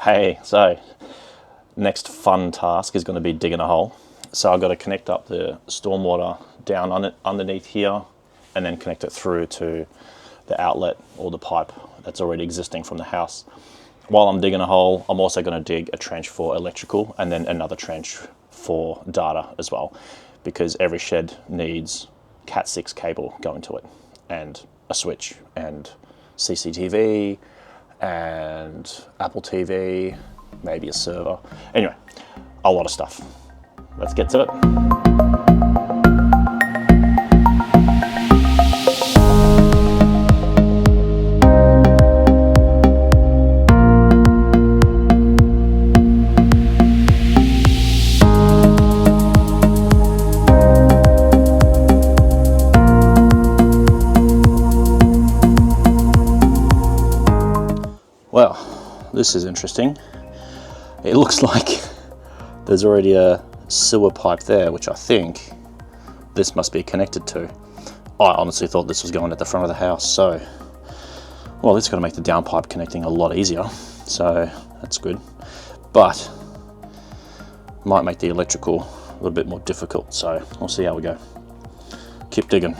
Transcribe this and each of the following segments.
Hey, so next fun task is going to be digging a hole. So I've got to connect up the stormwater down underneath here and then connect it through to the outlet or the pipe that's already existing from the house. While I'm digging a hole, I'm also going to dig a trench for electrical and then another trench for data as well, because every shed needs Cat6 cable going to it and a switch and CCTV and Apple TV, maybe a server. Anyway, a lot of stuff. Let's get to it. Well, this is interesting. It looks like there's already a sewer pipe there, which I think this must be connected to. I honestly thought this was going at the front of the house, so, well, this is going to make the downpipe connecting a lot easier, so that's good. But might make the electrical a little bit more difficult, so we'll see how we go. Keep digging.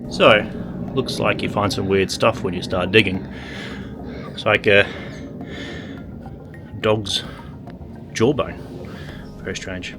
So, looks like you find some weird stuff when you start digging. It's like a dog's jawbone. Very strange.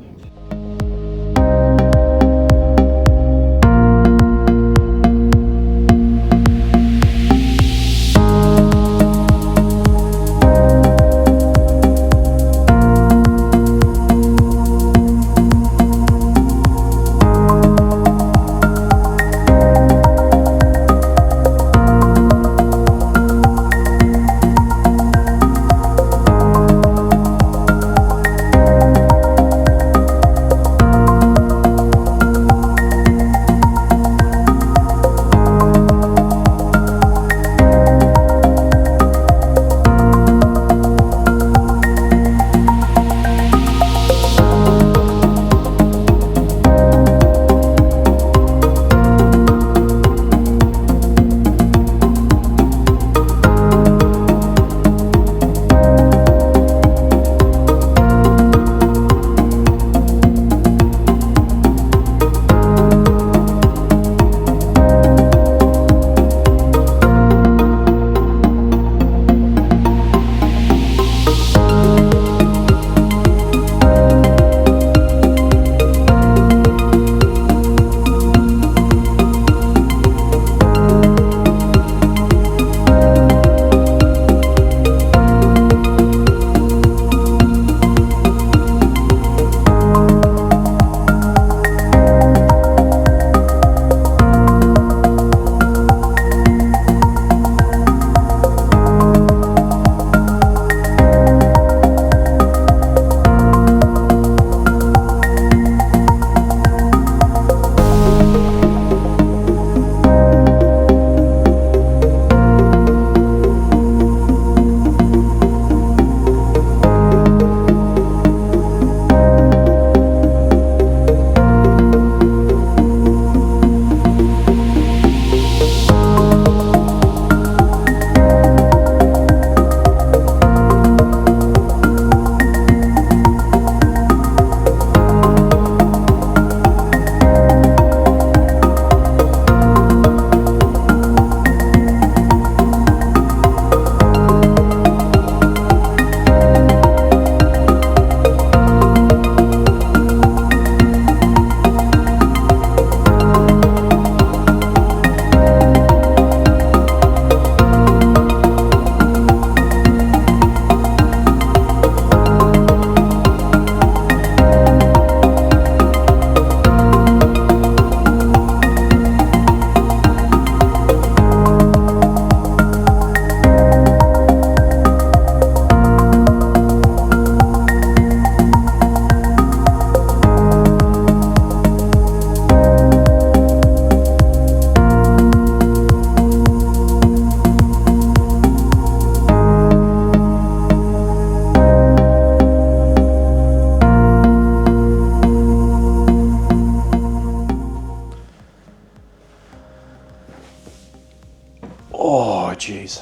Oh, geez.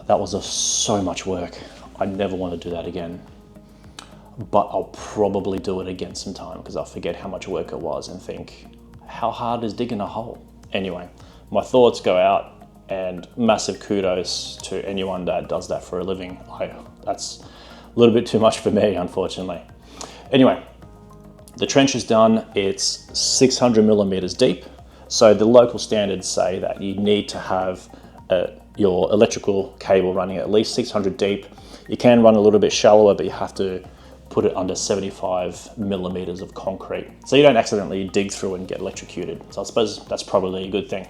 That was so much work. I never want to do that again. But I'll probably do it again sometime because I'll forget how much work it was and think, how hard is digging a hole? Anyway, my thoughts go out, and massive kudos to anyone that does that for a living. That's a little bit too much for me, unfortunately. Anyway, the trench is done. It's 600 millimeters deep. So the local standards say that you need to have your electrical cable running at least 600 deep. You can run a little bit shallower, but you have to put it under 75 millimeters of concrete, so you don't accidentally dig through and get electrocuted. So I suppose that's probably a good thing.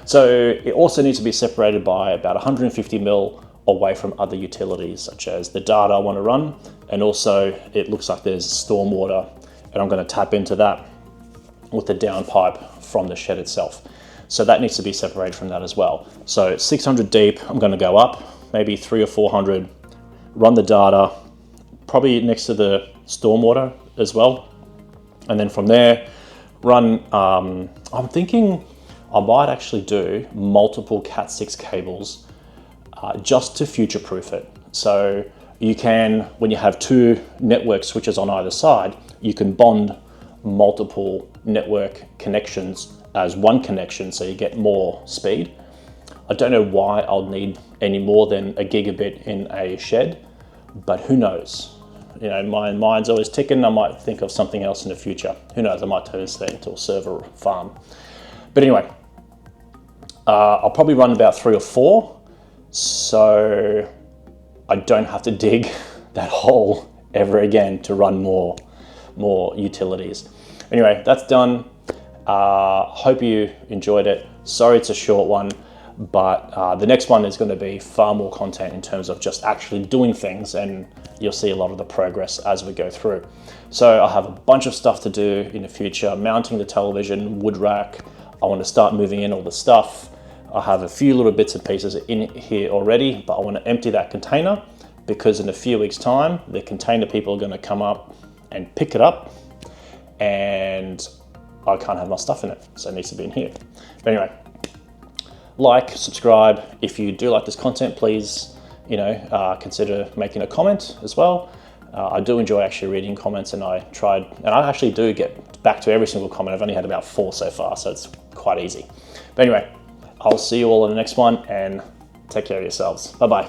So it also needs to be separated by about 150 mil away from other utilities, such as the data I want to run, and also it looks like there's stormwater, and I'm going to tap into that with the downpipe from the shed itself. So that needs to be separated from that as well. So 600 deep, I'm going to go up, maybe 300 or 400, run the data, probably next to the stormwater as well. And then from there, run, I'm thinking I might actually do multiple Cat6 cables just to future-proof it. So you can, when you have two network switches on either side, you can bond multiple network connections as one connection, so you get more speed. I don't know why I'll need any more than a gigabit in a shed, but who knows? You know, my mind's always ticking. I might think of something else in the future. Who knows? I might turn this thing into a server farm. But anyway, I'll probably run about 3 or 4, so I don't have to dig that hole ever again to run more utilities. Anyway, that's done. Hope you enjoyed it. Sorry it's a short one, but the next one is going to be far more content in terms of just actually doing things, and you'll see a lot of the progress as we go through. So I have a bunch of stuff to do in the future, mounting the television, wood rack. I want to start moving in all the stuff. I have a few little bits and pieces in here already, but I want to empty that container because in a few weeks' time, the container people are going to come up and pick it up, and I can't have my stuff in it, so it needs to be in here. But anyway, like, subscribe. If you do like this content, please, consider making a comment as well. I do enjoy actually reading comments, and I actually do get back to every single comment. I've only had about 4 so far, so it's quite easy. But anyway, I'll see you all in the next one, and take care of yourselves. Bye-bye.